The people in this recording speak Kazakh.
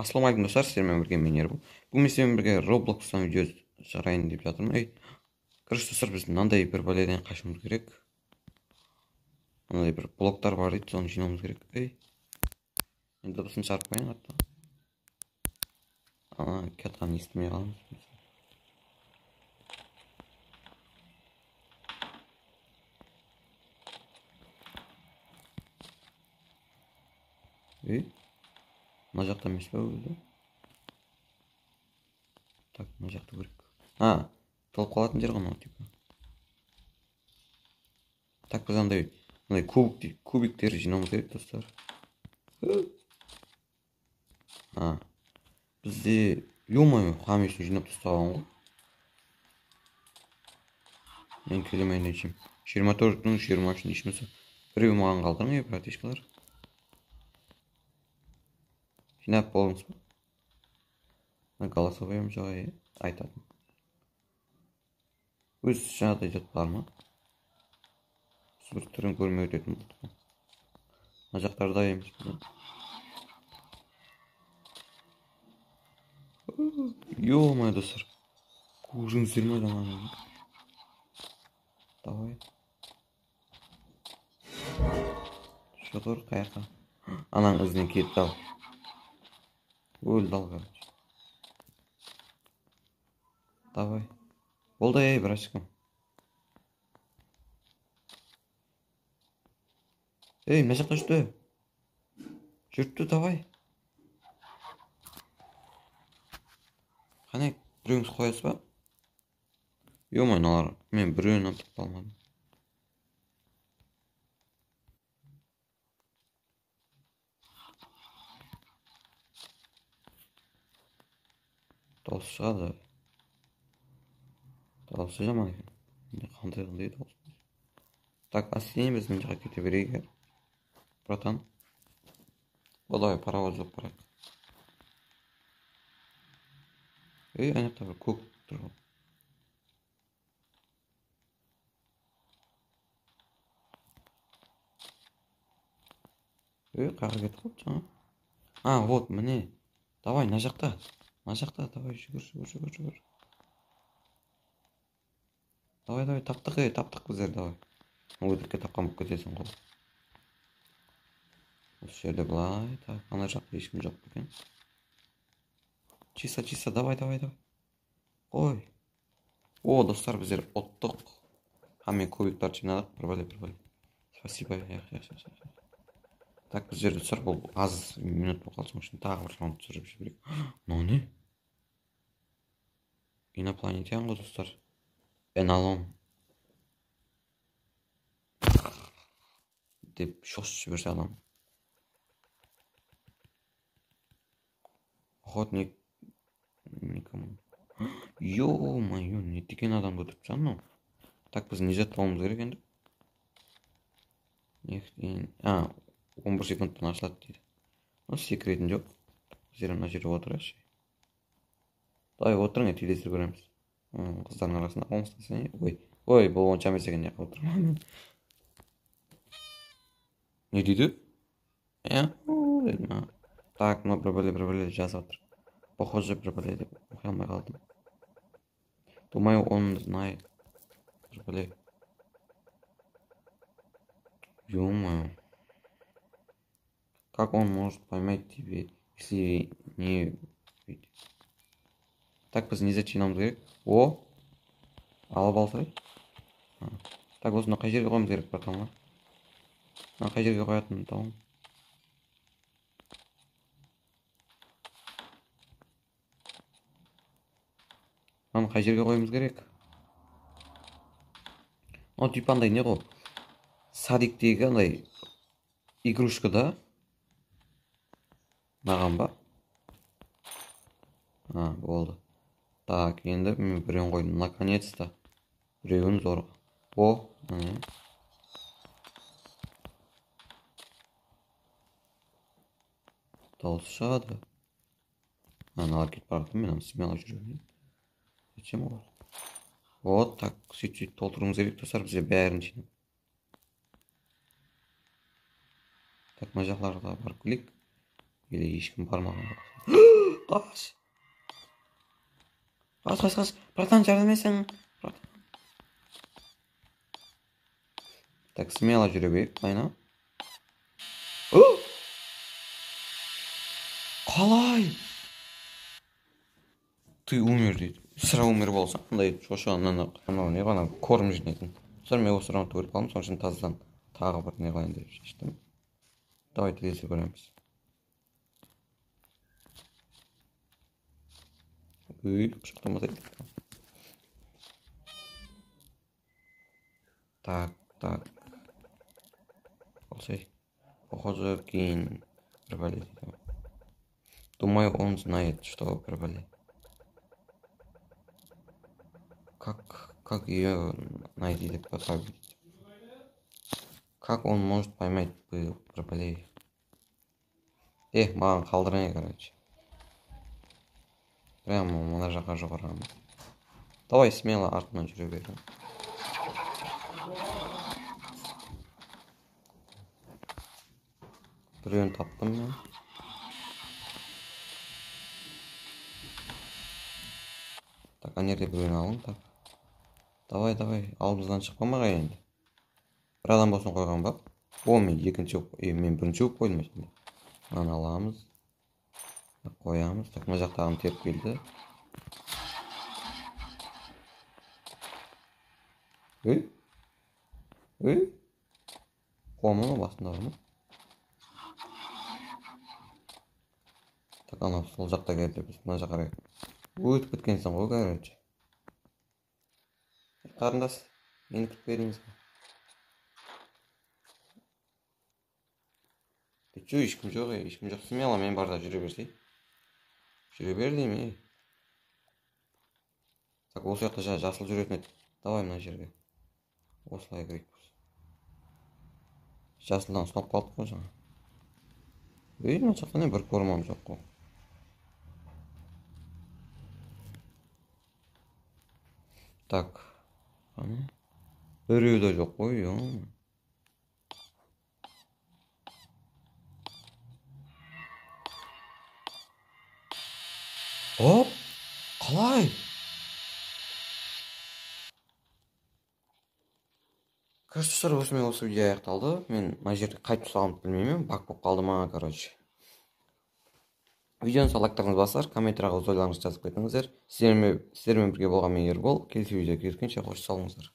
Ассалаумағалейкум достар, сіздермен бірге мен Ербол. Бүгін мен сіздермен бірге Roblox'тан видео шығарайын деп жатырмын. Короче достар, біз мынандай бір бәледен қашуымыз керек. Мынандай бір блоктар бар дейді, соны жинауымыз керек. Енді дыбысын шығарып қояйын атта. Кетқанын естімей қаламыз. Мына жақта емес па өзі? Так, мына жақта көрейік. Толып қалатын жер ғой мынау типа. Так, біз андай кубиктер жинауымыз керек достар. Бізде ё-моё, хамесін жинап тастаған ғой. Мен келемейін дейшім. 24-дің 23-ның ешмесі. Біреу маған қалдырың, братишкалар. Жинап болыңыз ба? Голосовой жағай айтатын. Өз жаңағыдай жат бар ма? Бір түрін көрмей өтетін болдық. Мына жақтарда емес бұл. Ё-моё, достар. Көрдіңіздер ме жаңағы? Давай. Шотор қаяққа. Анаң ізінен кетті ал. Өлді ал, короче. Давай. Болды, братишкам. Мына жаққа жүрді. Жүрді, давай. Қане, біреуіңіз қоясыз ба? Ё-моё, мыналар. Мен біреуін анықтап алмадым. Дауыс шығады. Дауысы жаман екен. Қандай дауыс. Так, асен біз мына жаққа кете берейік. Братан. Давай, паровоз жоқ барайық. Ана жақта бір көк тұр ғой. Қайға кетіп қалды жаңа? Вот, міне. Давай, мына жақта. Мына жақта, давай, жүгір. Давай, таптық біздер, давай. Өтірікке тапқан болып кетесің ғой. Осы жерде былай, так, ана жақта ешкім жоқ екен. Чиса, давай. Ой. Достар, біздер ұттық. Мен кубиктар жинадық, бір бәле. Спасибо, Так, біздер достар, бұл аз минут болып қалсын үшін тағы бір раунд түсіріп жіберейік. Мынау не? Инопланетян ғой достар. Эналон. Деп шошып жіберсе адам. Охотник. Никому. Ё-моё, не деген адам өтіп мынау. Так, біз не жаттауымыз керек енді? 11 секундтан ашылады дейді. Секретін жоқ. Біздер мына жерде отырайықшы. Давай отырың, телевизор көреміз. Қыздардың арасында қоңыстасың. Ой, бұл онша емес екен, жаққа отырмын. Не дейді? Так, мына бір бәле жазып отыр. Похоже, бір бәле деп оқи алмай қалдым. Думаю, он знает. Бір бәле. Ё-моё. Как он может поймать тебя, если не видит? Так, біз не зачинамыз керек? Алып алсай. Так, осыны қай жерге қойымыз керек, братан? Қай жерге қоятын тауым? Қай жерге қойымыз керек? Типа андай не ғой? Садиктегі андай игрушка да? Маған ба? Болды. Так, енді мен біреуін қойдым. Наконец-то. Біреуін зорға. Дауыс шығады. Аналар кетіп барады, мен смело жүргенмін. Зачем ол? Вот так, сөйтіп толтыруымыз керек достар, бізде бәрін жинап. Так, мына жақларға барып келейік. Или ешкім бармаған. Kaç. Kaç. Bratан yardım etsen. Так, смело жүре берейік, айна. Қалай? Ты умер дейді. Сірә умер болсаң, мындай шошығаннан не ғана корм жинайтын. Сосын мен осы раундты өліп қалдым, соның үшін тазадан тағы бір не қылайын деп шештім. Давай телевизор көреміз. Құшақтамасай. Так. Болсай. Похоже, кейін бір бәле дейді. Думаю, он знает, что про бәле. Как ее найти деп подходить? Как он может поймать про бәле? Маған қалдырайын, короче. Прямо мына жаққа жоғарыға. Давай смело артынан жүре берем. Біреуін таптым мен. Так, ана жерде біреуін алың, так. Давай, алдымыздан шықпамаға енді. Бір адам болсын қойған ба? Мен бірінші болып қойдым енді. Мынаны аламыз. Қоямыз. Так, мына жақтағын теріп келді. Қуама ма басында бар ма? Так, анау сол жақта келді, біз мына жаққа қарайық. Өтіп кеткенсің ғой, короче. Қарындас, мені күтіп беріңіз. Че, ешкім жоқ, смело мен барда жүре берсей. Жүре бер деймін, Так, осы жақта жасыл жүретін еді. Давай мына жерге. Осылай кірейік. Жасылдан ұстап қалдық қой жаңа. Мына жақта не бір кормам жоқ қой. Так. Біреу де жоқ қой, Оп! Қалай? Короче, осымен осы видео аяқталды. Мен мына жерде қайтып саламды білмеймін, баг болып қалды ма, короче. Видеоны лайктарыңыз басар, комментарияға өз ойларыңызды жазып кетіңіздер. Сіздермен бірге болған мен Ербол. Келесі видеоға көріскенше қош салыңыздар.